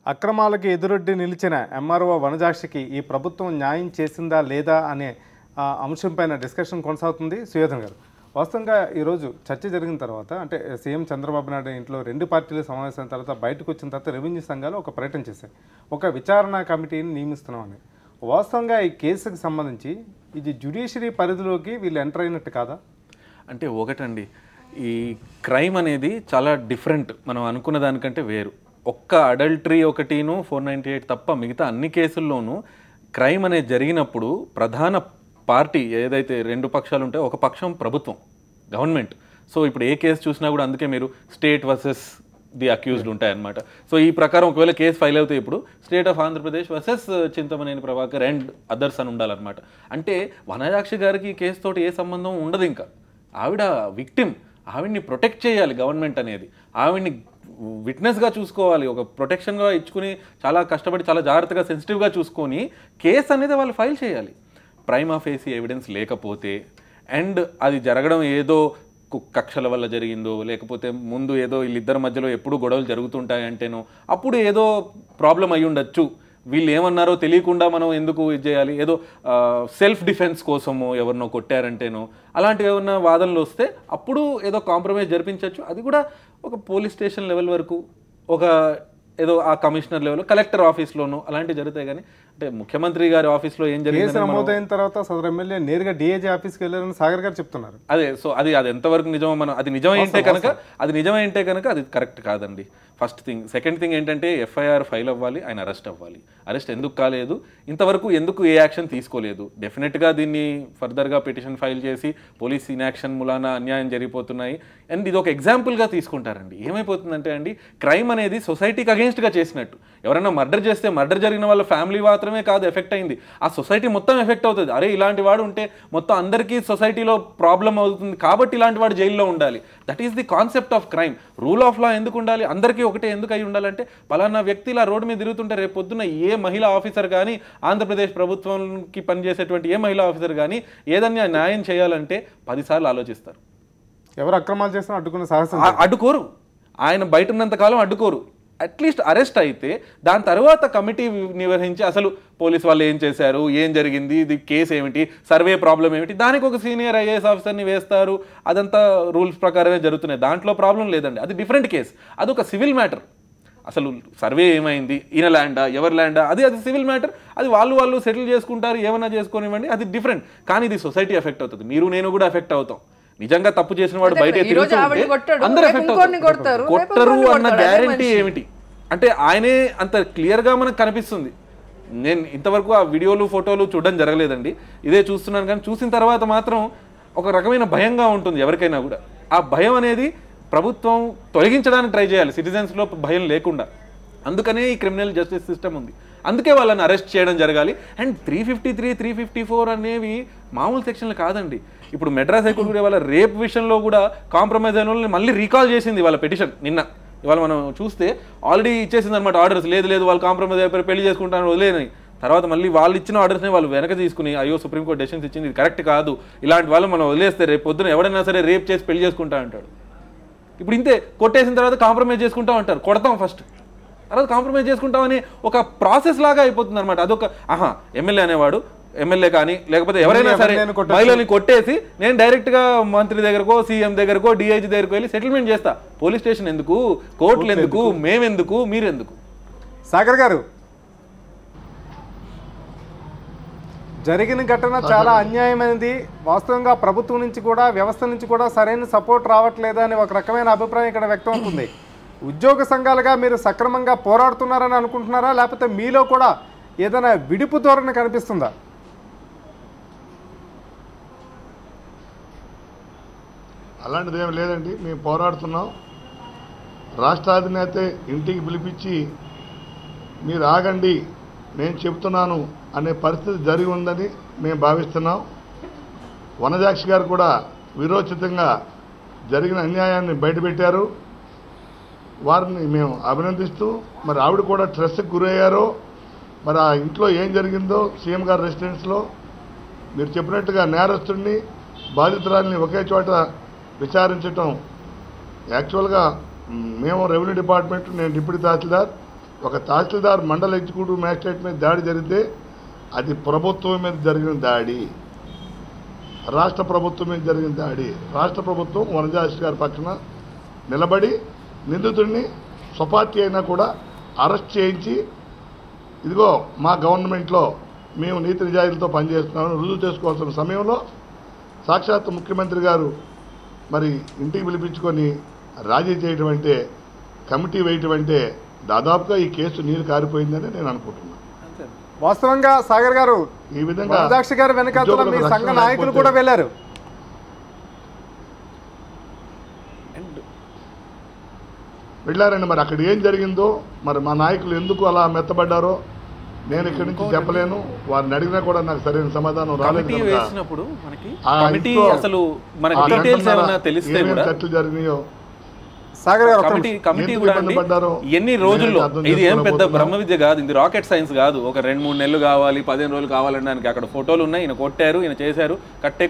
అక్రమాలకు ఎదురొడ్డి నిలిచిన ఎంఆర్ఓ వనజాక్షికి ఈ ప్రభుత్వం న్యాయం చేసిందా లేదా అనే అంశంపైన డిస్కషన్ కొనసాగుతుంది. సుయోధన్ గారు, వాస్తవంగా ఈరోజు చర్చ జరిగిన తర్వాత అంటే సీఎం చంద్రబాబు నాయుడు ఇంట్లో రెండు పార్టీల సమావేశం తర్వాత బయటకు వచ్చిన తర్వాత రెవెన్యూ సంఘాలు ఒక ప్రకటన చేశాయి, ఒక విచారణ కమిటీని నియమిస్తున్నామని. వాస్తవంగా ఈ కేసుకు సంబంధించి ఇది జ్యుడిషియరీ పరిధిలోకి వీళ్ళు ఎంటర్ అయినట్టు కాదా? అంటే ఒకటండి, ఈ క్రైమ్ అనేది చాలా డిఫరెంట్, మనం అనుకున్న దానికంటే వేరు. ఒక్క అడల్టరీ ఒకటిను 498 తప్ప మిగతా అన్ని కేసుల్లోనూ క్రైమ్ అనేది జరిగినప్పుడు ప్రధాన పార్టీ ఏదైతే రెండు పక్షాలు ఉంటాయో ఒక పక్షం ప్రభుత్వం, గవర్నమెంట్. సో ఇప్పుడు ఏ కేసు చూసినా కూడా అందుకే మీరు స్టేట్ వర్సెస్ ది అక్యూజ్డ్ ఉంటాయన్నమాట. సో ఈ ప్రకారం ఒకవేళ కేసు ఫైల్ అవుతాయి ఇప్పుడు state of Andhra Pradesh versus Chintamaneni Prabhakar and others అని ఉండాలన్నమాట. అంటే వనజాక్షి గారికి ఈ కేసు తోటి ఏ సంబంధం ఉండదు. ఇంకా ఆవిడ విక్టిమ్, ఆవిడ్ని ప్రొటెక్ట్ చేయాలి గవర్నమెంట్ అనేది, ఆవిడ్ని విట్నెస్గా చూసుకోవాలి, ఒక ప్రొటెక్షన్గా ఇచ్చుకుని చాలా కష్టపడి చాలా జాగ్రత్తగా సెన్సిటివ్గా చూసుకొని కేసు అనేది వాళ్ళు ఫైల్ చేయాలి. ప్రైమా ఫేసి ఎవిడెన్స్ లేకపోతే అండ్ అది జరగడం ఏదో కక్షల వల్ల జరిగిందో లేకపోతే ముందు ఏదో వీళ్ళిద్దరి మధ్యలో ఎప్పుడు గొడవలు జరుగుతుంటాయంటేనో అప్పుడు ఏదో ప్రాబ్లం అయి ఉండొచ్చు. వీళ్ళు ఏమన్నారో తెలియకుండా మనం ఎందుకు ఇది చేయాలి, ఏదో సెల్ఫ్ డిఫెన్స్ కోసము ఎవరినో కొట్టారంటేనో అలాంటివి ఏమన్నా వాదనలు వస్తే అప్పుడు ఏదో కాంప్రమైజ్ జరిపించవచ్చు. అది కూడా ఒక పోలీస్ స్టేషన్ లెవెల్ వరకు, ఒక ఏదో ఆ కమిషనర్ లెవెల్ కలెక్టర్ ఆఫీస్లోనూ అలాంటివి జరుగుతాయి. కానీ అంటే ముఖ్యమంత్రి గారి ఆఫీస్లో ఏం జరిగింది నమోదైన తర్వాత సదరు ఎమ్మెల్యే నేరుగా డిఐజీ ఆఫీస్కి వెళ్ళారని సాగర్ గారు చెప్తున్నారు. అదే, సో అది ఎంతవరకు నిజమో మనం, అది నిజమైంటే కనుక అది కరెక్ట్ కాదండి. First thing. సెకండ్ థింగ్ ఏంటంటే ఎఫ్ఐఆర్ ఫైల్ అవ్వాలి, ఆయన అరెస్ట్ అవ్వాలి. అరెస్ట్ ఎందుకు కాలేదు, ఇంతవరకు ఎందుకు ఏ యాక్షన్ తీసుకోలేదు? డెఫినెట్గా దీన్ని ఫర్దర్గా పిటిషన్ ఫైల్ చేసి పోలీస్ ఇన్యాక్షన్ మూలాన అన్యాయం జరిగిపోతున్నాయి అండ్ ఇది ఒక ఎగ్జాంపుల్గా తీసుకుంటారండి. ఏమైపోతుందంటే అండి, క్రైమ్ అనేది సొసైటీకి అగేన్స్ట్గా చేసినట్టు. ఎవరైనా మర్డర్ చేస్తే మర్డర్ జరిగిన వాళ్ళ ఫ్యామిలీ మాత్రమే కాదు ఎఫెక్ట్ అయింది, ఆ సొసైటీ మొత్తం ఎఫెక్ట్ అవుతుంది. అరే ఇలాంటి వాడు ఉంటే మొత్తం అందరికీ సొసైటీలో ప్రాబ్లం అవుతుంది కాబట్టి ఇలాంటి వాడు జైల్లో ఉండాలి. That is the concept of crime. Rule of law ఎందుకు ఉండాలి, అందరికీ ఒకటే ఎందుకు అయి ఉండాలంటే పలానా వ్యక్తి ఇలా రోడ్డు మీద తిరుగుతుంటే రేపు పొద్దున్న ఏ మహిళా ఆఫీసర్ కానీ ఆంధ్రప్రదేశ్ ప్రభుత్వంకి పనిచేసేటువంటి ఏ మహిళా ఆఫీసర్ కానీ ఏదన్నా న్యాయం చేయాలంటే 10 సార్లు ఆలోచిస్తారు. ఎవరు అక్రమాలు చేసినా అడ్డుకునే సాహసం అడ్డుకోరు. ఆయన బయట ఉన్నంతకాలం అడ్డుకోరు. అట్లీస్ట్ అరెస్ట్ అయితే దాని తర్వాత కమిటీ నిర్వహించి అసలు పోలీస్ వాళ్ళు ఏం చేశారు, ఏం జరిగింది, ఇది కేసు ఏమిటి, సర్వే ప్రాబ్లం ఏమిటి, దానికి ఒక సీనియర్ ఐఏఎస్ ఆఫీసర్ని వేస్తారు. అదంతా రూల్స్ ప్రకారమే జరుగుతున్నాయి, దాంట్లో ప్రాబ్లం లేదండి. అది డిఫరెంట్ కేసు, అది ఒక సివిల్ మ్యాటర్. అసలు సర్వే ఏమైంది, ఈయన ల్యాండా ఎవరి ల్యాండా, అది సివిల్ మ్యాటర్. అది వాళ్ళు సెటిల్ చేసుకుంటారు, ఏమన్నా చేసుకొనివ్వండి, అది డిఫరెంట్. కానీ ఇది సొసైటీ ఎఫెక్ట్ అవుతుంది, మీరు నేను కూడా ఎఫెక్ట్ అవుతాం. నిజంగా తప్పు చేసిన వాడు బయట అందరూ ఎఫెక్ట్ అవుతారు. కొట్టరు అన్న గ్యారంటీ ఏమిటి అంటే ఆయనే అంత క్లియర్గా మనకు కనిపిస్తుంది. నేను ఇంతవరకు ఆ వీడియోలు ఫోటోలు చూడడం జరగలేదండి, ఇదే చూస్తున్నాను. కానీ చూసిన తర్వాత మాత్రం ఒక రకమైన భయంగా ఉంటుంది ఎవరికైనా కూడా. ఆ భయం అనేది ప్రభుత్వం తొలగించడానికి ట్రై చేయాలి, సిటిజన్స్లో భయం లేకుండా. అందుకనే ఈ క్రిమినల్ జస్టిస్ సిస్టమ్ ఉంది, అందుకే వాళ్ళని అరెస్ట్ చేయడం జరగాలి. అండ్ 353, 354 అనేవి మామూలు సెక్షన్లు కాదండి. ఇప్పుడు మెడ్రాస్ హైకోర్టు కూడా వాళ్ళ రేప్ విషయంలో కూడా కాంప్రమైజ్ అయిన వాళ్ళని మళ్ళీ రీకాల్ చేసింది వాళ్ళ పిటిషన్ నిన్న. ఇవాళ మనం చూస్తే ఆల్రెడీ ఇచ్చేసింది అనమాట ఆర్డర్స్, లేదు వాళ్ళు కాంప్రమైజ్ అయిపోయి పెళ్లి చేసుకుంటాను వదిలేని. తర్వాత మళ్ళీ వాళ్ళు ఇచ్చిన ఆర్డర్స్ని వాళ్ళు వెనక తీసుకుని అయ్యో సుప్రీంకోర్టు డెసిషన్స్ ఇచ్చింది, ఇది కరెక్ట్ కాదు, ఇలాంటి వాళ్ళు మనం వదిలేస్తే రేపు పొద్దున ఎవడైనా సరే రేప్ చేసి పెళ్లి చేసుకుంటా అంటాడు. ఇప్పుడు ఇంతే, కొట్టేసిన తర్వాత కాంప్రమైజ్ చేసుకుంటాం అంటారు, కొడతాం ఫస్ట్, తర్వాత కాంప్రమైజ్ చేసుకుంటామని ఒక ప్రాసెస్ లాగా అయిపోతుంది అనమాట. అదొక ఎమ్మెల్యే అనేవాడు, ఎమ్మెల్యే కానీ లేకపోతే ఎవరైనా సరే మహిళని కొట్టేసి నేను డైరెక్ట్గా మంత్రి దగ్గరకో సీఎం దగ్గరకో డిఐజీ దగ్గరకు వెళ్ళి సెటిల్మెంట్ చేస్తా. పోలీస్ స్టేషన్ ఎందుకు, కోర్టులు ఎందుకు, మేమెందుకు, మీరెందుకు? సాగర్ గారు, జరిగిన ఘటన చాలా అన్యాయమైనది. వాస్తవంగా ప్రభుత్వం నుంచి కూడా వ్యవస్థ నుంచి కూడా సరైన సపోర్ట్ రావట్లేదా అని ఒక రకమైన అభిప్రాయం ఇక్కడ వ్యక్తం అవుతుంది. ఉద్యోగ సంఘాలుగా మీరు సక్రమంగా పోరాడుతున్నారని అనుకుంటున్నారా, లేకపోతే మీలో కూడా ఏదైనా విడుపు ధోరణి కనిపిస్తుందా? అలాంటిది ఏమి లేదండి, మేము పోరాడుతున్నాం. రాష్ట్ర అధినేత ఇంటికి పిలిపించి మీరు ఆగండి నేను చెప్తున్నాను అనే పరిస్థితి జరిగి ఉందని మేము భావిస్తున్నాం. వనజాక్షి గారు కూడా విరోచితంగా జరిగిన అన్యాయాన్ని బయటపెట్టారు. వారిని మేము అభినందిస్తూ, మరి ఆవిడ కూడా స్ట్రెస్కి గురయ్యారో, మరి ఆ ఇంట్లో ఏం జరిగిందో సీఎం గారి రెసిడెన్స్లో మీరు చెప్పినట్టుగా నేరస్తుడిని బాధితురాలిని ఒకే చోట విచారించటం యాక్చువల్గా మేము రెవెన్యూ డిపార్ట్మెంట్, నేను డిప్యూటీ తహసీల్దార్, ఒక తహసీల్దార్ మండల ఎగ్జిక్యూటివ్ మ్యాజిస్ట్రేట్ మీద దాడి జరిగితే అది ప్రభుత్వం మీద జరిగిన దాడి, రాష్ట్ర ప్రభుత్వం మీద జరిగిన దాడి. రాష్ట్ర ప్రభుత్వం వనజాక్షి గారి పక్కన నిలబడి నిందితుడిని స్వపార్టీ అయినా కూడా అరెస్ట్ చేయించి, ఇదిగో మా గవర్నమెంట్లో మేము నీతి నిజాయితీలతో పనిచేస్తున్నామని రుజువు చేసుకోవాల్సిన సమయంలో సాక్షాత్ ముఖ్యమంత్రి గారు మరి ఇంటికి పిలిపించుకొని రాజీ చేయటం అంటే, కమిటీ వేయటం అంటే దాదాపుగా ఈ కేసు నీరు కారిపోయిందని నేను అనుకుంటున్నాను. వాస్తవంగా సాగర్ గారు ఈ విధంగా వనజాక్షి గారు వెనకాల మీ సంఘ నాయకులు కూడా వెళ్ళారు. వెళ్ళారండి. మరి అక్కడ ఏం జరిగిందో, మరి మా నాయకులు ఎందుకు అలా మెత్తబడ్డారో నేను ఇక్కడి నుంచి చెప్పలేను. వారిని అడిగినా కూడా నాకు సరైన సమాధానం రాలేదు. ఖర్చులు జరిగినాయో సాగర్ గారు కమిటీ కూడా ఎన్ని రోజుల్లో, ఇది ఏం పెద్ద బ్రహ్మ విద్య కాదు, ఇది రాకెట్ సైన్స్ కాదు. ఒక 2-3 నెలలు కావాలి, 15 రోజులు కావాలనడానికి అక్కడ ఫోటోలు ఉన్నాయి. ఈయన కొట్టారు, ఈయన చేశారు,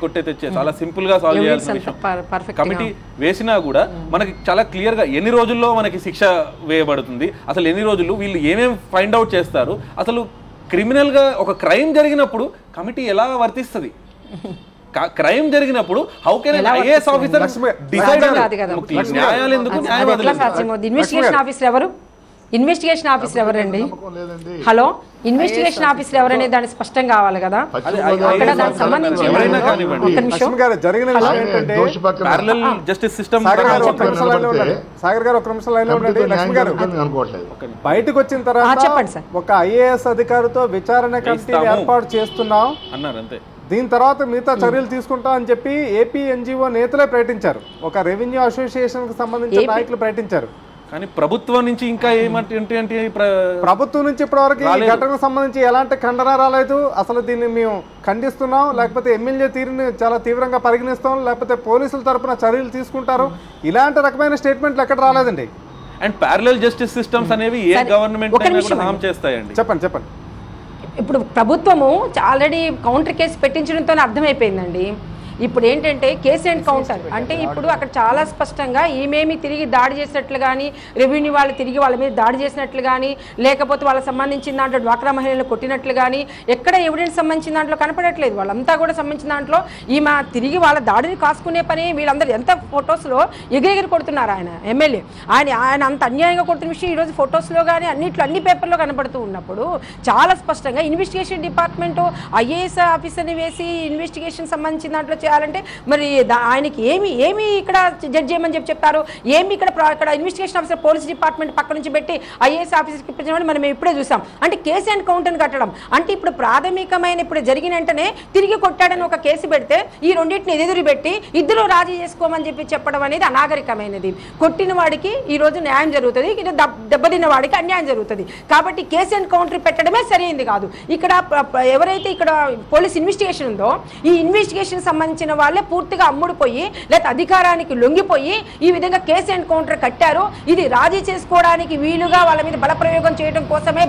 కొట్టే తెచ్చే చాలా సింపుల్ గా సాల్వ్ చేయాల్సిన విషయం. కమిటీ వేసినా కూడా మనకి చాలా క్లియర్ గా ఎన్ని రోజుల్లో మనకి శిక్ష వేయబడుతుంది, అసలు ఎన్ని రోజులు వీళ్ళు ఏమేమి ఫైండ్ అవుట్ చేస్తారు, అసలు క్రిమినల్ గా ఒక క్రైమ్ జరిగినప్పుడు కమిటీ ఎలా వర్తిస్తుంది, క్రైమ్ జరిగినప్పుడు how can IAS officer decide? న్యాయాలు ఎందుకు? ఇన్వెస్టిగేషన్ ఆఫీసర్ ఎవరు? ఇన్వెస్టిగేషన్ ఆఫీసర్ ఎవరండి? హలో, ఇన్వెస్టిగేషన్ ఆఫీసర్ ఎవరనే దాన్ని స్పష్టం కావాలి కదా. అక్కడ దానికి సంబంధించి బయటకు వచ్చిన తర్వాత చెప్పండి సార్. ఒక ఐఏఎస్ అధికారితో విచారణ కమిటీని ఏర్పాటు చేస్తున్నాం అన్నారు అంతే. దీని తర్వాత మిగతా చర్యలు తీసుకుంటా అని చెప్పి ఏపీ ఎన్జిఓ నేతలే ప్రకటించారు. ఒక రెవెన్యూ అసోసియేషన్ కి సంబంధించిన నాయకులు ప్రకటించారు. కానీ ప్రభుత్వం నుంచి ఇంకా ఏమంటే ప్రభుత్వం నుంచి ఇప్పటివరకు ఈ ఘటనకు సంబంధించి ఎలాంటి ఖండన రాలేదు. అసలు దీన్ని మేము ఖండిస్తున్నాం, లేకపోతే ఎమ్మెల్యే తీరుని చాలా తీవ్రంగా పరిగణిస్తాం, లేకపోతే పోలీసుల తరపున చర్యలు తీసుకుంటారు, ఇలాంటి రకమైన స్టేట్మెంట్లు ఎక్కడ రాలేదండి. అండ్ ప్యారలల్ జస్టిస్ సిస్టమ్స్ అనేవి ఏ గవర్నమెంట్ హామ్ చేస్తాయండి. చెప్పండి. ఇప్పుడు ప్రభుత్వము ఆల్రెడీ కౌంటర్ కేసు పెట్టించడంతో అర్థమైపోయిందండి. ఇప్పుడు ఏంటంటే కేసు అండ్ కౌంటర్ అంటే ఇప్పుడు అక్కడ చాలా స్పష్టంగా ఈమెమి తిరిగి దాడి చేసినట్లు కానీ, రెవెన్యూ వాళ్ళు తిరిగి వాళ్ళ మీద దాడి చేసినట్లు కానీ, లేకపోతే వాళ్ళకి సంబంధించిన దాంట్లో డ్వాక్రా మహిళలు కొట్టినట్లు కానీ ఎక్కడ ఎవిడెన్స్ సంబంధించిన దాంట్లో కనపడట్లేదు. వాళ్ళంతా కూడా సంబంధించిన దాంట్లో ఈమె తిరిగి వాళ్ళ దాడిని కాసుకునే పని వీళ్ళందరూ ఎంత ఫొటోస్లో ఎగిరెగిరి కొడుతున్నారు. ఆయన ఎమ్మెల్యే ఆయన అంత అన్యాయంగా కొడుతున్న విషయం ఈరోజు ఫొటోస్లో కానీ అన్ని పేపర్లో కనపడుతూ ఉన్నప్పుడు చాలా స్పష్టంగా ఇన్వెస్టిగేషన్ డిపార్ట్మెంటు ఐఏఎస్ ఆఫీసర్ని వేసి ఇన్వెస్టిగేషన్ సంబంధించిన దాంట్లో చేయాలంటే మరి ఆయనకి ఏమి ఇక్కడ జడ్జ్ చేయమని చెప్పారు, ఏమి ఇక్కడ ఇన్వెస్టిగేషన్ ఆఫీసర్ పోలీస్ డిపార్ట్మెంట్ పక్క నుంచి పెట్టి ఐఏఎస్ ఆఫీసర్కి ఇప్పించడం మనం ఇప్పుడే చూసాం. అంటే కేసు అండ్ కౌంటర్ని కట్టడం అంటే ఇప్పుడు ప్రాథమికమైన ఇప్పుడు జరిగిన వెంటనే తిరిగి కొట్టాడని ఒక కేసు పెడితే ఈ రెండింటిని ఎదురు పెట్టి ఇద్దరు రాజీ చేసుకోమని చెప్పడం అనేది అనాగరికమైనది. కొట్టిన వాడికి ఈ రోజు న్యాయం జరుగుతుంది, దెబ్బతిన్న వాడికి అన్యాయం జరుగుతుంది. కాబట్టి కేసు అండ్ కౌంటర్ పెట్టడమే సరైనది కాదు. ఇక్కడ ఎవరైతే ఇక్కడ పోలీస్ ఇన్వెస్టిగేషన్ ఉందో ఈ ఇన్వెస్టిగేషన్ సంబంధించిన వాళ్ళే పూర్తిగా అమ్ముడుపోయి లేదా అధికారానికి లొంగిపోయి ఈ విధంగా కేసు అండ్ కౌంటర్ కట్టారు. ఇది రాజీ చేసుకోవడానికి వీలుగా వాళ్ళ మీద బలప్రయోగం చేయడం కోసమే,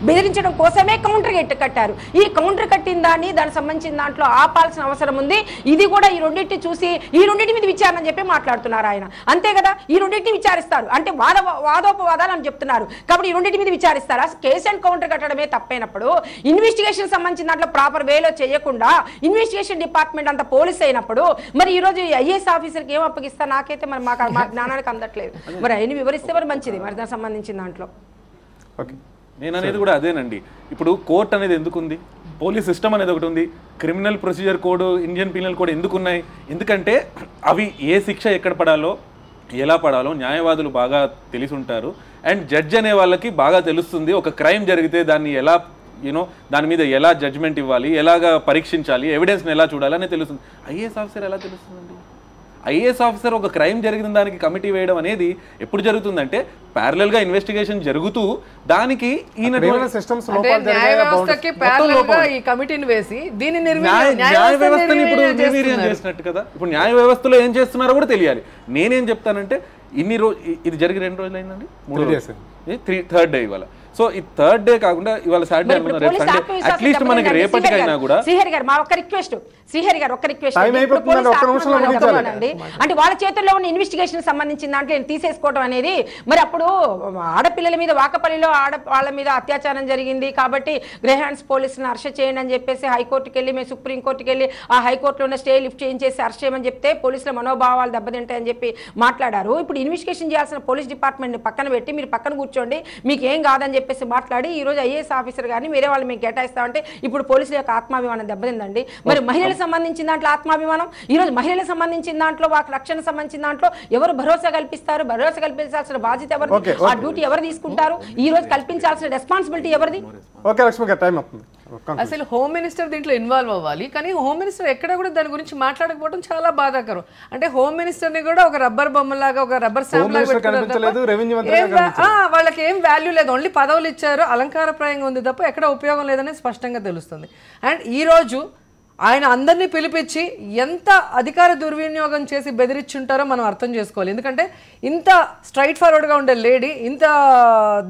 బెదిరించడం కోసమే కౌంటర్ కట్టారు. ఈ కౌంటర్ కట్టిన దానికి సంబంధించిన దాంట్లో ఆపాల్సిన అవసరం ఉంది. ఇది కూడా ఈ రెండింటిని చూసి ఈ రెండింటి మీద విచారణ అని చెప్పి మాట్లాడుతున్నారు ఆయన. అంతే కదా, ఈ రెండింటిని విచారిస్తారు అంటే వాదోపవాదాలు అని చెప్తున్నారు. కాబట్టి ఈ రెండింటి మీద విచారిస్తారా? కేసు అండ్ కౌంటర్ కట్టడమే తప్పైనప్పుడు ఇన్వెస్టిగేషన్ సంబంధించిన దాంట్లో ప్రాపర్ వేలో చేయకుండా ఇన్వెస్టిగేషన్ డిపార్ట్మెంట్ అంతా పోలీస్ అయినప్పుడు మరి ఈ రోజు ఐఏఎస్ ఆఫీసర్కి ఏం అప్పగిస్తా నాకైతే మరి మా జ్ఞానానికి అందట్లేదు. మరి ఆయన వివరిస్తే మరి మంచిది మరి దానికి సంబంధించిన దాంట్లో. నేను అనేది కూడా అదేనండి. ఇప్పుడు కోర్ట్ అనేది ఎందుకు ఉంది, పోలీస్ సిస్టమ్ అనేది ఒకటి ఉంది, criminal procedure code, Indian penal code ఎందుకు ఉన్నాయి? ఎందుకంటే అవి ఏ శిక్ష ఎక్కడ పడాలో ఎలా పడాలో న్యాయవాదులు బాగా తెలిసి ఉంటారు. అండ్ జడ్జ్ అనే వాళ్ళకి బాగా తెలుస్తుంది ఒక క్రైమ్ జరిగితే దాన్ని ఎలా దాని మీద ఎలా జడ్జ్మెంట్ ఇవ్వాలి, ఎలాగా పరీక్షించాలి, ఎవిడెన్స్ని ఎలా చూడాలని తెలుస్తుంది. ఐఏఎస్ ఆఫీసర్ ఎలా తెలుస్తుందండి? ఐఏఎస్ ఆఫీసర్ ఒక క్రైమ్ జరిగిన దానికి కమిటీ వేయడం అనేది ఎప్పుడు జరుగుతుందంటే ప్యారలల్ గా ఇన్వెస్టిగేషన్ జరుగుతూ దానికి ఈయన న్యాయ వ్యవస్థని ఇప్పుడు నిర్వీర్యం చేసినట్టు కదా. ఇప్పుడు న్యాయ వ్యవస్థలో ఏం చేస్తున్నారో కూడా తెలియాలి. నేనేం చెప్తానంటే ఇది జరిగి 2 రోజులు అయిందండి, 3 రోజులు, 3rd డే ఇవాళ. సో ఈ థర్డ్ డే కాకుండా ఇవాళ సాటర్డే అనుకున్నా, రేపు సండే, అట్లీస్ట్ మనకి రేపటికైనా కూడా శ్రీహరి గారు మా ఒక్క రిక్వెస్ట్, శ్రీహరి గారు ఒక్క రిక్వెస్ట్ Time అయిపోతుందండి, ఒక్క నిమిషంలో ముగించాలి. అంటే వాళ్ళ చేతుల్లో ఉన్న ఇన్వెస్టిగేషన్ సంబంధించిన దాంట్లో తీసేసుకోవడం అనేది, మరి అప్పుడు ఆడపిల్లల మీద వాకపల్లిలో వాళ్ళ మీద అత్యాచారం జరిగింది కాబట్టి గ్రేహాండ్స్ పోలీసులను అరెస్ట్ చేయండి అని చెప్పేసి హైకోర్టుకి వెళ్ళి, మేము సుప్రీంకోర్టుకి వెళ్ళి ఆ హైకోర్టులో ఉన్న స్టే లిఫ్ట్ చేయించేసి అరెస్ట్ చేయమని చెప్తే పోలీసుల మనోభావాలు దెబ్బతింటాయని చెప్పి మాట్లాడారు. ఇప్పుడు ఇన్వెస్టిగేషన్ చేయాల్సిన పోలీస్ డిపార్ట్మెంట్ పక్కన పెట్టి మీరు పక్కన కూర్చోండి, మీకు ఏం కాదని చెప్పేసి మాట్లాడి ఈ రోజు ఐఏఎస్ ఆఫీసర్ గారిని వేరే వాళ్ళు మీకు కేటాయిస్తామంటే ఇప్పుడు పోలీసుల యొక్క ఆత్మాభిమానం దెబ్బతిందండి. మరి మహిళలకు సంబంధించిన దాంట్లో ఆత్మాభిమానం, ఈ రోజు మహిళలకు సంబంధించిన దాంట్లో వాళ్ళ రక్షణ సంబంధించిన దాంట్లో ఎవరు భరోసా కల్పిస్తారు? భరోసా కల్పించాల్సిన బాధ్యత ఎవరిది? ఆ డ్యూటీ ఎవరు తీసుకుంటారు? ఈ రోజు కల్పించాల్సిన రెస్పాన్సిబిలిటీ ఎవరిది? ఓకే లక్ష్మి గారు, టైం అవుతుంది. అసలు హోమ్ మినిస్టర్ దీంట్లో ఇన్వాల్వ్ అవ్వాలి, కానీ హోమ్ మినిస్టర్ ఎక్కడ కూడా దాని గురించి మాట్లాడకపోవడం చాలా బాధాకరం. అంటే హోమ్ మినిస్టర్ ని కూడా ఒక రబ్బర్ బొమ్మలాగా, ఒక రబ్బర్ స్టాంప్ లాగా వాళ్ళకి ఏం వాల్యూ లేదు, ఓన్లీ పదవులు ఇచ్చారు, అలంకారప్రాయంగా ఉంది తప్ప ఎక్కడ ఉపయోగం లేదనేది స్పష్టంగా తెలుస్తుంది. అండ్ ఈ రోజు ఆయన అందరినీ పిలిపించి ఎంత అధికార దుర్వినియోగం చేసి బెదిరించుంటారో మనం అర్థం చేసుకోవాలి. ఎందుకంటే ఇంత స్ట్రైట్ ఫార్వర్డ్గా ఉండే లేడీ ఇంత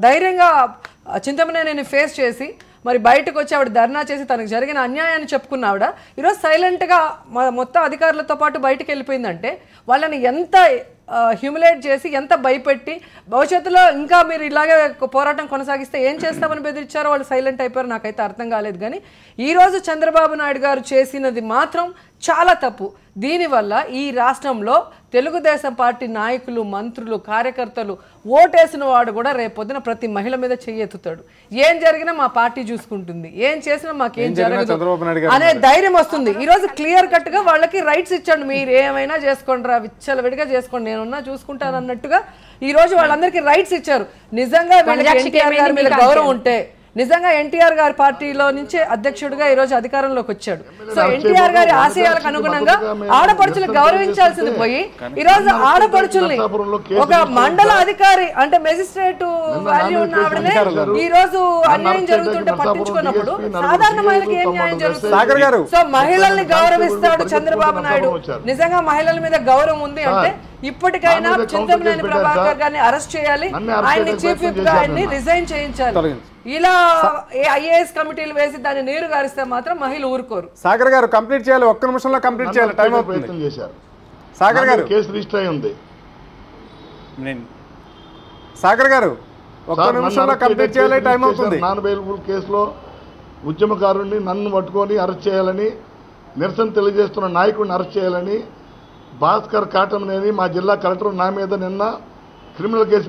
ధైర్యంగా చింతమనేనిని ఫేస్ చేసి మరి బయటకు వచ్చి ఆవిడ ధర్నా చేసి తనకు జరిగిన అన్యాయాన్ని చెప్పుకున్న ఆవిడ ఈరోజు సైలెంట్గా మొత్తం అధికారులతో పాటు బయటకు వెళ్ళిపోయిందంటే వాళ్ళని ఎంత హ్యూమిలేట్ చేసి, ఎంత భయపెట్టి, భవిష్యత్తులో ఇంకా మీరు ఇలాగే పోరాటం కొనసాగిస్తే ఏం చేస్తామని బెదిరించారో వాళ్ళు సైలెంట్ అయిపోయారు. నాకైతే అర్థం కాలేదు. కానీ ఈరోజు చంద్రబాబు నాయుడు గారు చేసినది మాత్రం చాలా తప్పు. దీనివల్ల ఈ రాష్ట్రంలో తెలుగుదేశం పార్టీ నాయకులు, మంత్రులు, కార్యకర్తలు, ఓటేసిన వాడు కూడా రేపొద్దున ప్రతి మహిళ మీద చెయ్యెత్తుతాడు. ఏం జరిగినా మా పార్టీ చూసుకుంటుంది, ఏం చేసినా మాకేం జరగదు అనే ధైర్యం వస్తుంది. ఈరోజు క్లియర్ కట్ గా వాళ్ళకి రైట్స్ ఇచ్చాడు, మీరు ఏమైనా చేసుకోండి రా, విచ్చలవిడిగా చేసుకోండి, నేనున్నా చూసుకుంటాను అన్నట్టుగా ఈ రోజు వాళ్ళందరికీ రైట్స్ ఇచ్చారు. నిజంగా వీళ్ళకి ఎన్టీఆర్ గారి మీద గౌరవం ఉంటే, నిజంగా ఎన్టీఆర్ గారి పార్టీలో నుంచి అధ్యక్షుడిగా ఈ రోజు అధికారంలోకి వచ్చాడు. సో ఎన్టీఆర్ గారి ఆశయాలకు అనుగుణంగా ఆడపడుచులు గౌరవించాల్సింది పోయి ఈ రోజు ఆడపడుచుల్ని ఒక మండల అధికారి అంటే మెజిస్ట్రేట్ వాల్యూ ఉన్న ఆవిడనే ఈ రోజు అన్యాయం జరుగుతుంటే పట్టించుకున్నప్పుడు సాధారణ మహిళకి ఏం న్యాయం జరుగుతుంది? సో మహిళల్ని గౌరవిస్తాడు చంద్రబాబు నాయుడు. నిజంగా మహిళల మీద గౌరవం ఉంది అంటే ఇప్పటికైనా చింతమనేని ప్రభాకర్ గారిని అరెస్ట్ చేయాలి, ఆయన్ని చీఫ్ విప్ గా ఆయన్ని రిజైన్ చేయించాలి. ఇలా ఐఏఎస్ కమిటీలు వేసి దాన్ని నీరు గారిస్తే మాత్రం మహిళలు ఊరుకోరు. సాగర్ గారు కంప్లీట్ చేయాలి, ఒక్క నిమిషంలో కంప్లీట్ చేయాలి, టైం అవుతుంది. సాగర్ గారు కేసు రిజిస్టర్ అయి ఉంది. సాగర్ గారు ఒక్క నిమిషంలో కంప్లీట్ చేయాలి, టైం అవుతుంది. నాన్ బెయిలబుల్ కేసులో ఉద్యమకారుడిని నన్ను పట్టుకొని అరెస్ట్ చేయాలని, నిరసన తెలియజేస్తున్న నాయకుడిని అరెస్ట్ చేయాలని భాస్కర్ కాటం అనేది మా జిల్లా కలెక్టర్ నా మీద నిన్న క్రిమినల్ కేసు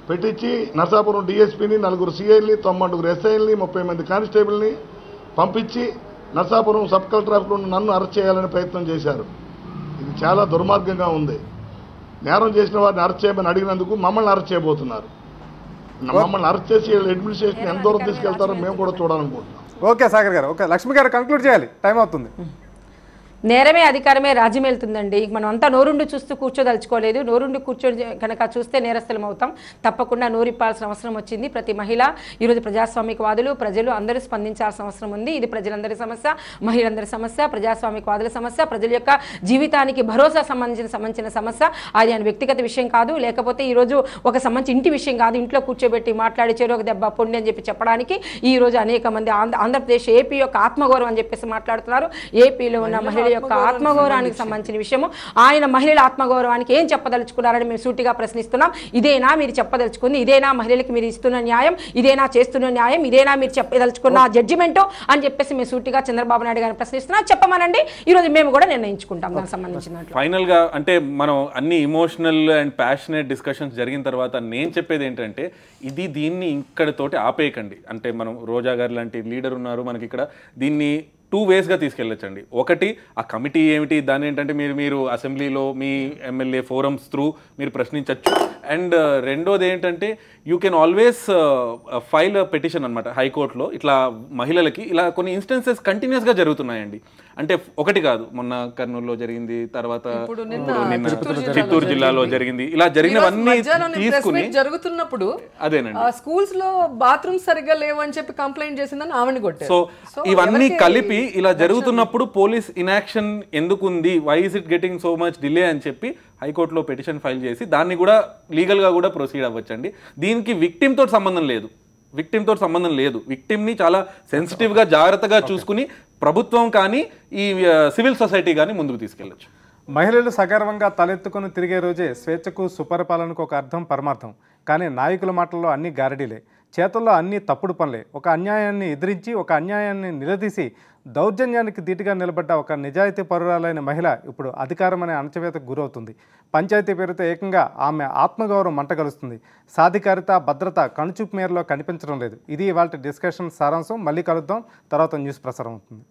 పెట్టించి నరసాపురం డిఎస్పీని, 4 సిఐల్ని, 90 ఎస్ఐల్ని, 30 మంది కానిస్టేబుల్ని పంపించి నరసాపురం సబ్ కలెక్టర్ ఆఫీస్లో నన్ను అరెస్ట్ చేయాలని ప్రయత్నం చేశారు. ఇది చాలా దుర్మార్గంగా ఉంది. నేరం చేసిన వారిని అరెస్ట్ చేయమని అడిగినందుకు మమ్మల్ని అరెస్ట్ చేయబోతున్నారు. మమ్మల్ని అరెస్ట్ చేసి అడ్మినిస్ట్రేషన్ ఎంత దూరం తీసుకెళ్తారో మేము కూడా చూడాలనుకుంటున్నాం. ఓకే సాగర్ గారు, ఓకే లక్ష్మి గారు కంక్లూడ్ చేయాలి, టైం అవుతుంది. నేరమే అధికారమే రాజ్యం వెళ్తుందండి. మనం అంతా నోరుండి చూస్తూ కూర్చోదలుచుకోలేదు. నోరుండి కూర్చొని కనుక చూస్తే నేరస్తులం అవుతాం. తప్పకుండా నోరిప్పాల్సిన అవసరం వచ్చింది. ప్రతి మహిళ ఈరోజు ప్రజాస్వామికవాదులు, ప్రజలు అందరూ స్పందించాల్సిన అవసరం ఉంది. ఇది ప్రజలందరి సమస్య, మహిళలందరి సమస్య, ప్రజాస్వామికవాదుల సమస్య, ప్రజల యొక్క జీవితానికి భరోసా సంబంధించిన సమస్య. అది ఆయన వ్యక్తిగత విషయం కాదు, లేకపోతే ఈరోజు ఒక సంబంధించి ఇంటి విషయం కాదు. ఇంట్లో కూర్చోబెట్టి మాట్లాడి చెరొక దెబ్బ పొండి అని చెప్పి చెప్పడానికి ఈరోజు అనేక మంది ఆంధ్రప్రదేశ్ ఏపీ యొక్క ఆత్మగౌరవం అని చెప్పేసి మాట్లాడుతున్నారు. ఏపీలో ఉన్న మహిళ యొక్క ఆత్మగౌరవానికి సంబంధించిన విషయము, ఆయన మహిళల ఆత్మగౌరవానికి ఏం చెప్పదలుచుకున్నారని మేము సూటిగా ప్రశ్నిస్తున్నాం. ఇదేనా మీరు చెప్పదలుచుకుంది? ఇదేనా మహిళలకు మీరు ఇస్తున్న న్యాయం? ఇదేనా చేస్తున్న న్యాయం? ఇదేనా మీరు చెప్పదలుచుకున్న జడ్జిమెంట్ అని చెప్పేసి మేము సూటిగా చంద్రబాబు నాయుడు గారిని ప్రశ్నిస్తున్నాం. చెప్పమనండి, ఈరోజు మేము కూడా నిర్ణయించుకుంటాం దానికి సంబంధించిన. ఫైనల్ గా అంటే మనం అన్ని ఇమోషనల్ అండ్ ప్యాషనేట్ డిస్కషన్స్ జరిగిన తర్వాత నేను చెప్పేది ఏంటంటే దీన్ని ఇక్కడతోటి ఆపేయకండి. అంటే మనం రోజా గారు లాంటి లీడర్ ఉన్నారు మనకి ఇక్కడ, దీన్ని 2 వేస్గా తీసుకెళ్ళొచ్చండి. ఒకటి ఆ కమిటీ ఏమిటి, దాని ఏంటంటే మీరు అసెంబ్లీలో మీ ఎమ్మెల్యే ఫోరమ్స్ త్రూ మీరు ప్రశ్నించవచ్చు. అండ్ రెండోది ఏంటంటే you can always file petition అనమాట హైకోర్టులో. ఇట్లా మహిళలకి ఇలా కొన్ని ఇన్స్టెన్సెస్ కంటిన్యూస్గా జరుగుతున్నాయండి. అంటే ఒకటి కాదు, మొన్న కర్నూలులో జరిగింది, తర్వాత నిన్న చిత్తూరు జిల్లాలో జరిగింది. ఇలా జరిగినవన్నీ తీసుకుని జరుగుతున్నప్పుడు అదేనండి స్కూల్స్ లో బాత్రూమ్ సరిగ్గా లేవు అని చెప్పి కంప్లైంట్ చేసిందని ఆవిడ కొట్టారు. సో ఇవన్నీ కలిపి ఇలా జరుగుతున్నప్పుడు పోలీస్ ఇన్యాక్షన్ ఎందుకుంది, why is it getting so much delay అని చెప్పి హైకోర్టులో పిటిషన్ ఫైల్ చేసి దాన్ని కూడా లీగల్గా కూడా ప్రొసీడ్ అవ్వచ్చండి. దీనికి విక్టిమ్ తోటి సంబంధం లేదు, విక్టిమ్ని చాలా సెన్సిటివ్గా జాగ్రత్తగా చూసుకుని ప్రభుత్వం కానీ ఈ సివిల్ సొసైటీ కానీ ముందుకు తీసుకెళ్ళచ్చు. మహిళలు సగర్వంగా తలెత్తుకుని తిరిగే రోజే స్వేచ్ఛకు సుపరిపాలనకు ఒక అర్థం పరమార్థం. కానీ నాయకుల మాటల్లో అన్ని గారడీలే, చేతుల్లో అన్ని తప్పుడు పనులే. ఒక అన్యాయాన్ని ఎదిరించి, ఒక అన్యాయాన్ని నిలదీసి దౌర్జన్యానికి ధీటుగా నిలబడ్డ ఒక నిజాయితీ పరురాలైన మహిళ ఇప్పుడు అధికారం అనే అణచివేతకు గురవుతుంది. పంచాయతీ పేరుతో ఏకంగా ఆమె ఆత్మగౌరవం మంటగలుస్తుంది. సాధికారిత, భద్రత కనుచూపు మేరలో కనిపించడం లేదు. ఇది ఇవాళ డిస్కషన్ సారాంశం. మళ్ళీ కలుద్దాం. తర్వాత న్యూస్ ప్రసారం అవుతుంది.